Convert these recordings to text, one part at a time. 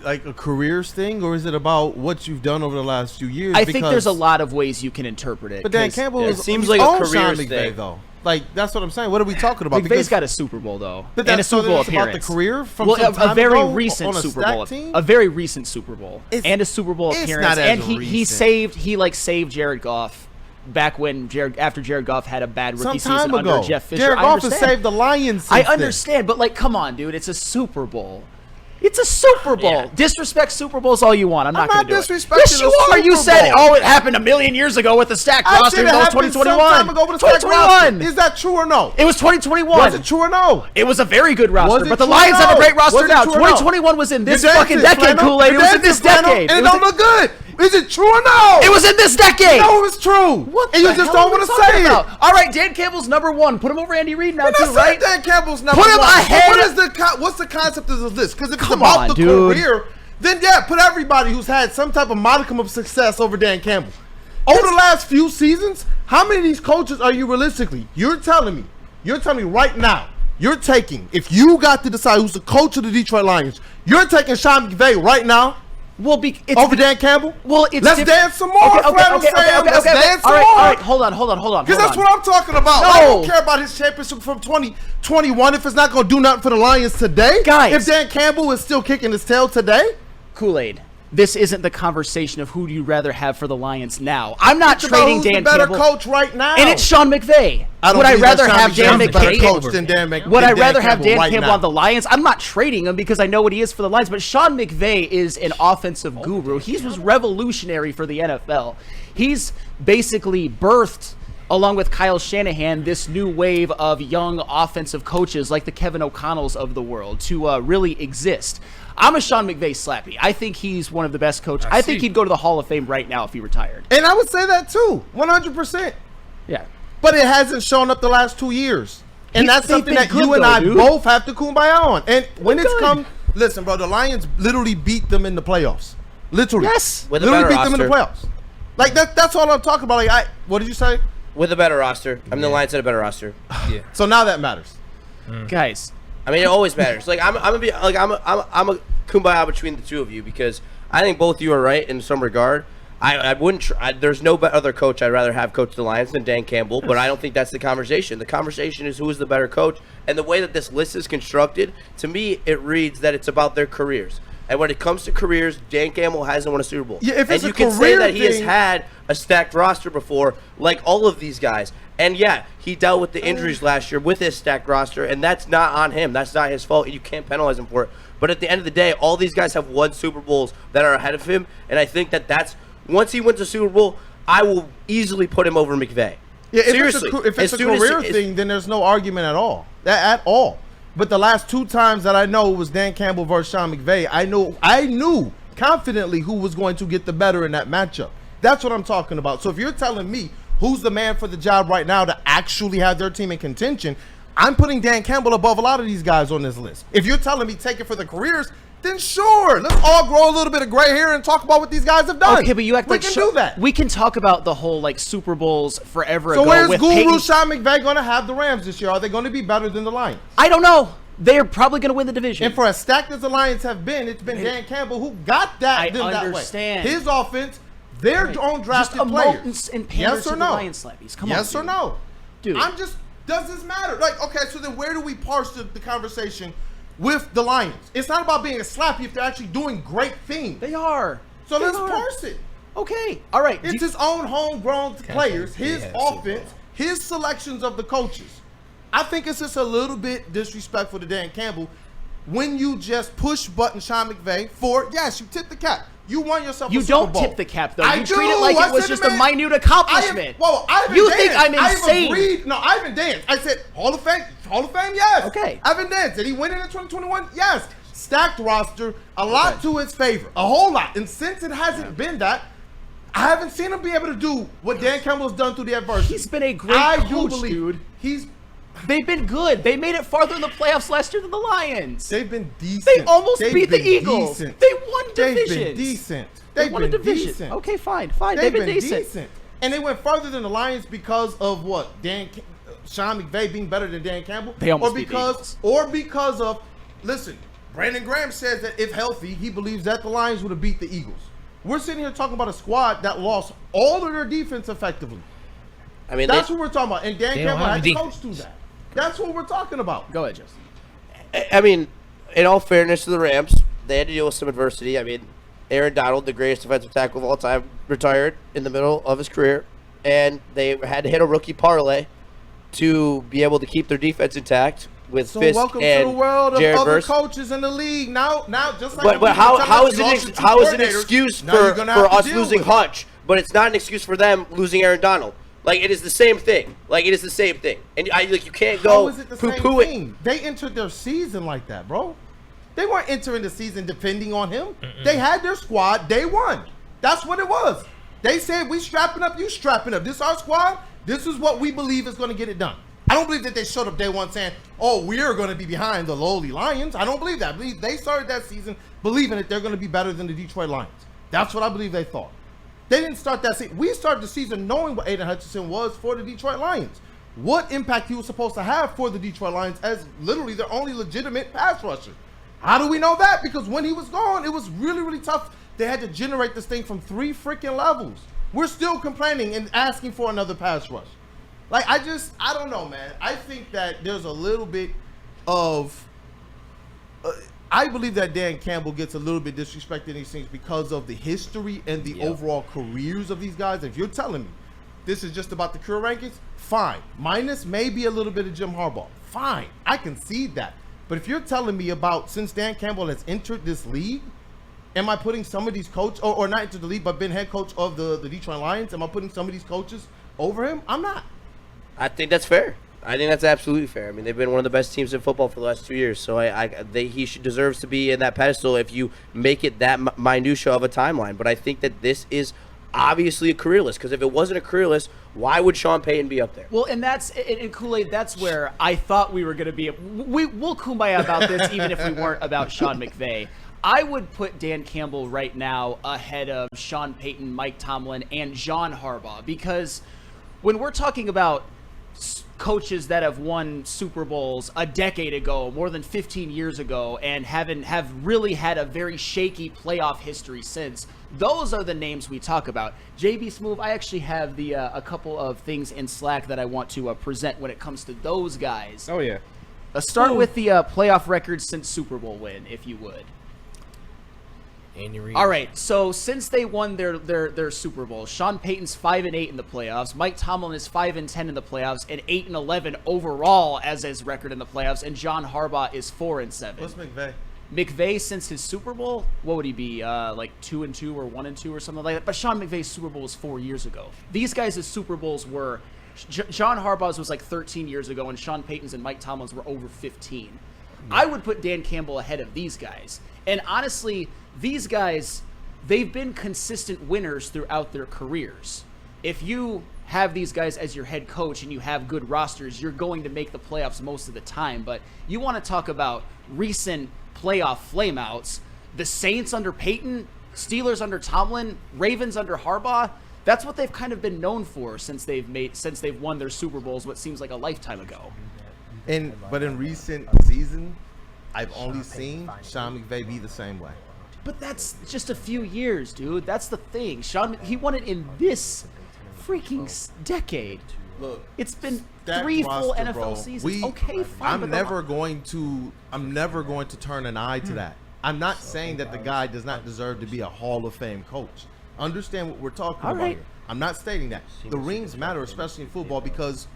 it like a careers thing, or is it about what you've done over the last few years? I think there's a lot of ways you can interpret it. But Dan Campbell seems like a career thing, though. Like, that's what I'm saying. What are we talking about? McVay's got a Super Bowl, though, but and a Super Bowl appearance. About the career from some a time very ago recent on a Super Bowl, team? a very recent Super Bowl, and a Super Bowl appearance. And he saved Jared Goff back when after Jared Goff had a bad rookie season under Jeff Fisher. Jared Goff has saved the Lions. I understand, but like, come on, dude, it's a Super Bowl. It's a Super Bowl. Yeah. Disrespect Super Bowls all you want. I'm not going to do it. Yes, you are. You said, it happened a million years ago with the stacked roster. It was 2021. 2021. Is that true or no? It was 2021. Was it true or no? It was a very good roster, but the Lions have a great roster now. 2021 was in this fucking decade, Kool-Aid. It was in this decade. And it don't look good. Is it true or no? It was in this decade. No, it's true. What and you just don't want to say it. All right, Dan Campbell's #1. Put him over Andy Reid now, too, right? Dan Campbell's #1. Put him ahead. What's the concept of this? Because if it's about the career, then yeah, put everybody who's had some type of modicum of success over Dan Campbell. Over the last few seasons, how many of these coaches are you realistically? You're telling me right now, you're taking, if you got to decide who's the coach of the Detroit Lions, you're taking Sean McVay right now. Well, over Dan Campbell? Well, let's dance some more. Let's dance some more. All right, hold on. Because that's what I'm talking about. I don't care about his championship from 2021 if it's not going to do nothing for the Lions today. Guys. If Dan Campbell is still kicking his tail today. Kool-Aid, this isn't the conversation of who do you rather have for the Lions now. I'm not trading Dan Campbell. Better coach right now. And it's Sean McVay. Would I rather have Dan McVay? Would I rather have Dan Campbell on the Lions? I'm not trading him because I know what he is for the Lions, but Sean McVay is an offensive guru. He was revolutionary for the NFL. He's basically birthed, along with Kyle Shanahan, this new wave of young offensive coaches like the Kevin O'Connells of the world to really exist. I'm a Sean McVay slappy. I think he's one of the best coaches. I think he'd go to the Hall of Fame right now if he retired. And I would say that too, 100%. Yeah. But it hasn't shown up the last 2 years. And that's something that you and I both have to kumbaya on. And when it's come, listen, bro, the Lions literally beat them in the playoffs. Literally. Yes. With literally beat them in the playoffs. Like, that's all I'm talking about. Like, what did you say? With a better roster. The Lions had a better roster. Yeah. So now that matters. Guys. I mean, it always matters. Like, I'm a kumbaya between the two of you because I think both of you are right in some regard. I wouldn't. There's no other coach I'd rather have coach the Lions than Dan Campbell, but I don't think that's the conversation. The conversation is who is the better coach, and the way that this list is constructed, to me, it reads that it's about their careers. And when it comes to careers, Dan Campbell hasn't won a Super Bowl. Yeah, if it's and you can say that he has had a stacked roster before, like all of these guys. And yeah, he dealt with the injuries last year with his stacked roster, and that's not on him. That's not his fault. You can't penalize him for it. But at the end of the day, all these guys have won Super Bowls that are ahead of him, and I think that's once he wins a Super Bowl, I will easily put him over McVay. Yeah, seriously. If it's a career thing, then there's no argument at all. At all. But the last 2 times that I know was Dan Campbell versus Sean McVay, I knew confidently who was going to get the better in that matchup. That's what I'm talking about. So if you're telling me who's the man for the job right now to actually have their team in contention, I'm putting Dan Campbell above a lot of these guys on this list. If you're telling me take it for the careers, then sure, let's all grow a little bit of gray hair and talk about what these guys have done. Okay, but you act like we can do that. We can talk about the whole like Super Bowls forever ago. So where's with Guru Sean McVay going to have the Rams this year? Are they going to be better than the Lions? I don't know. They're probably going to win the division. And for as stacked as the Lions have been, it's been Dan Campbell who got that. I understand. His offense, their own drafted players. Yes or no? Lion slappies. Come yes on, or no? Dude. Does this matter? Like, okay, so then where do we parse the conversation with the Lions? It's not about being a slappy if they're actually doing great things. They are. So let's parse it. Okay. All right. It's his own homegrown players, his offense, his selections of the coaches. I think it's just a little bit disrespectful to Dan Campbell when you just push button Sean McVay for, yes, you tip the cap. You won yourself a Super Bowl. You don't tip the cap, though. You treat it like it was just a minute accomplishment. You think I'm insane? No, Ivan danced. I said Hall of Fame, yes. Okay. Ivan danced. Did he win it in 2021? Yes. Stacked roster, a lot to his favor, a whole lot. And since it hasn't been that, I haven't seen him be able to do what Dan Campbell's done through the adversity. He's been a great coach, dude. They've been good. They made it farther in the playoffs last year than the Lions. They've been decent. They almost beat the Eagles. Decent. They won divisions. They've been decent. They won a division. Decent. Okay, fine. They've been decent. And they went farther than the Lions because of what? Sean McVay being better than Dan Campbell? They almost beat the Eagles. Or because of, listen, Brandon Graham says that if healthy, he believes that the Lions would have beat the Eagles. We're sitting here talking about a squad that lost all of their defense effectively. I mean, that's what we're talking about. And Dan Campbell had to coach through that. That's what we're talking about. Go ahead, Justin. I mean, in all fairness to the Rams, they had to deal with some adversity. I mean, Aaron Donald, the greatest defensive tackle of all time, retired in the middle of his career, and they had to hit a rookie parlay to be able to keep their defense intact with so Fisk welcome and to the world of Jared other Verse. coaches in the league. Now, just like but how is it an excuse for us losing Hutch, but it's not an excuse for them losing Aaron Donald? Like, it is the same thing. And you can't go poo-poo it. They entered their season like that, bro. They weren't entering the season depending on him. They had their squad. They won. That's what it was. They said, we strapping up, you strapping up. This is our squad. This is what we believe is going to get it done. I don't believe that they showed up day one saying, oh, we're going to be behind the lowly Lions. I don't believe that. I believe they started that season believing that they're going to be better than the Detroit Lions. That's what I believe they thought. They didn't start that season. We started the season knowing what Aiden Hutchinson was for the Detroit Lions. What impact he was supposed to have for the Detroit Lions as literally their only legitimate pass rusher. How do we know that? Because when he was gone, it was really, really tough. They had to generate this thing from 3 freaking levels. We're still complaining and asking for another pass rush. Like, I don't know, man. I think that there's a little bit of I believe that Dan Campbell gets a little bit disrespected in these things because of the history and the overall careers of these guys. If you're telling me this is just about the career rankings, fine. Minus maybe a little bit of Jim Harbaugh. Fine. I concede that. But if you're telling me about since Dan Campbell has entered this league, am I putting some of these coaches, or not entered the league, but been head coach of the Detroit Lions, am I putting some of these coaches over him? I'm not. I think that's fair. I think that's absolutely fair. I mean, they've been one of the best teams in football for the last 2 years, so he deserves to be in that pedestal if you make it that minutia of a timeline. But I think that this is obviously a career list, because if it wasn't a career list, why would Sean Payton be up there? Well, and that's in Kool-Aid. That's where I thought we were going to be. We'll kumbaya about this, even if we weren't about Sean McVay. I would put Dan Campbell right now ahead of Sean Payton, Mike Tomlin, and John Harbaugh, because when we're talking about coaches that have won Super Bowls a decade ago, more than 15 years ago, and have really had a very shaky playoff history since, those are the names we talk about. JB Smoove, I actually have a couple of things in Slack that I want to present when it comes to those guys. Oh, yeah. Let's start with the playoff records since Super Bowl win, if you would. All right, so since they won their Super Bowl, Sean Payton's 5-8 in the playoffs, Mike Tomlin is 5-10 in the playoffs, and 8-11 overall as his record in the playoffs, and John Harbaugh is 4-7. What's McVay? McVay, since his Super Bowl, what would he be? Like 2-2 or 1-2 or something like that. But Sean McVay's Super Bowl was 4 years ago. These guys' Super Bowls were John Harbaugh's was like 13 years ago, and Sean Payton's and Mike Tomlin's were over 15. I would put Dan Campbell ahead of these guys. And honestly, these guys, they've been consistent winners throughout their careers. If you have these guys as your head coach and you have good rosters, you're going to make the playoffs most of the time. But you want to talk about recent playoff flameouts, the Saints under Payton, Steelers under Tomlin, Ravens under Harbaugh. That's what they've kind of been known for since they've won their Super Bowls, what seems like a lifetime ago. But in recent season, I've only seen Sean McVay be the same way. But that's just a few years, dude. That's the thing. He won it in this freaking decade. Look, it's been 3 full NFL seasons. Okay, fine. I'm never going to turn an eye to that. I'm not saying that the guy does not deserve to be a Hall of Fame coach. Understand what we're talking about here. I'm not stating that. The rings matter, especially in football, because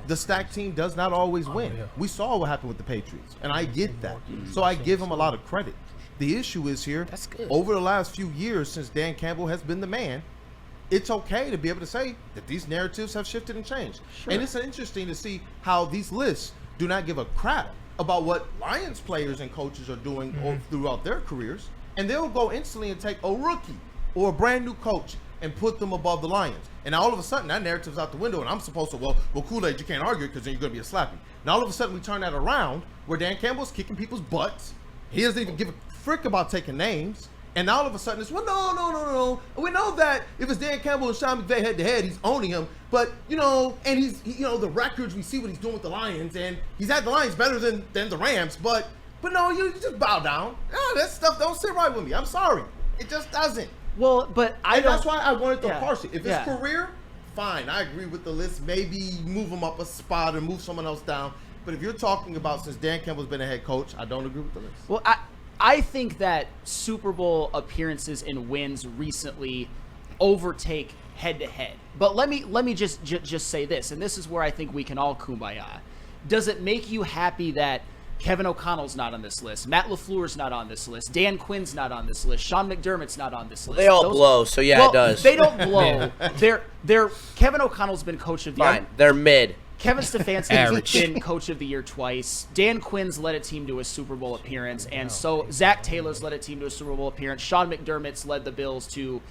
the stacked team does not always win. We saw what happened with the Patriots, and I get that. So I give him a lot of credit. The issue is here, over the last few years since Dan Campbell has been the man, it's okay to be able to say that these narratives have shifted and changed. Sure. And it's interesting to see how these lists do not give a crap about what Lions players and coaches are doing throughout their careers, and they'll go instantly and take a rookie or a brand new coach and put them above the Lions. And all of a sudden, that narrative's out the window, and I'm supposed to, well, Kool-Aid, you can't argue because then you're going to be a slappy. Now, all of a sudden, we turn that around where Dan Campbell's kicking people's butts. He doesn't even give a frick about taking names. And now all of a sudden, it's, well, no. We know that if it's Dan Campbell and Sean McVay head-to-head, he's owning him. But, and he's the records, we see what he's doing with the Lions, and he's had the Lions better than the Rams. But But no, you just bow down. No, that stuff don't sit right with me. I'm sorry. It just doesn't. Well, but that's why I wanted to parse it. If yeah. it's career, fine. I agree with the list. Maybe move him up a spot or move someone else down. But if you're talking about since Dan Campbell's been a head coach, I don't agree with the list. Well, I think that Super Bowl appearances and wins recently overtake head-to-head. But let me just say this, and this is where I think we can all kumbaya. Does it make you happy that Kevin O'Connell's not on this list, Matt LaFleur's not on this list, Dan Quinn's not on this list, Sean McDermott's not on this list? They all blow, so yeah, it does. They don't blow. They're Kevin O'Connell's been coach of the year. Fine, they're mid. Kevin Stefanski's been coach of the year twice. Dan Quinn's led a team to a Super Bowl appearance, and so Zach Taylor's led a team to a Super Bowl appearance. Sean McDermott's led the Bills to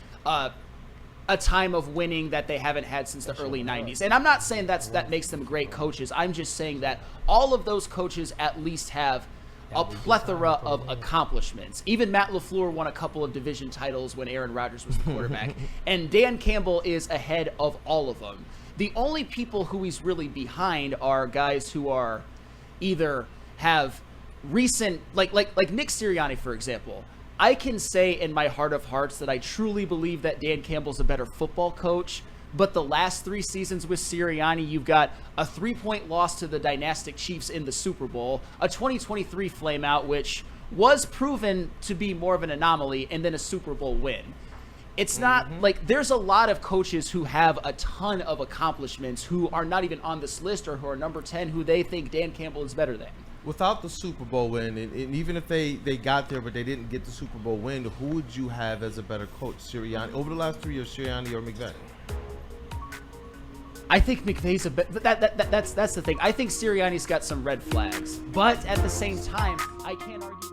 a time of winning that they haven't had since the early 90s. And I'm not saying that makes them great coaches. I'm just saying that all of those coaches at least have a plethora of accomplishments. Even Matt LaFleur won a couple of division titles when Aaron Rodgers was the quarterback. And Dan Campbell is ahead of all of them. The only people who he's really behind are guys who are either have recent, like Nick Sirianni, for example. I can say in my heart of hearts that I truly believe that Dan Campbell's a better football coach, but the last 3 seasons with Sirianni, you've got a 3-point loss to the dynastic Chiefs in the Super Bowl, a 2023 flameout, which was proven to be more of an anomaly, and then a Super Bowl win. It's not like there's a lot of coaches who have a ton of accomplishments who are not even on this list or who are number 10 who they think Dan Campbell is better than. Without the Super Bowl win, and even if they got there but they didn't get the Super Bowl win, who would you have as a better coach, Sirianni? Over the last 3 years, Sirianni or McVay? I think McVay's that's the thing. I think Sirianni's got some red flags, but at the same time, I can't argue.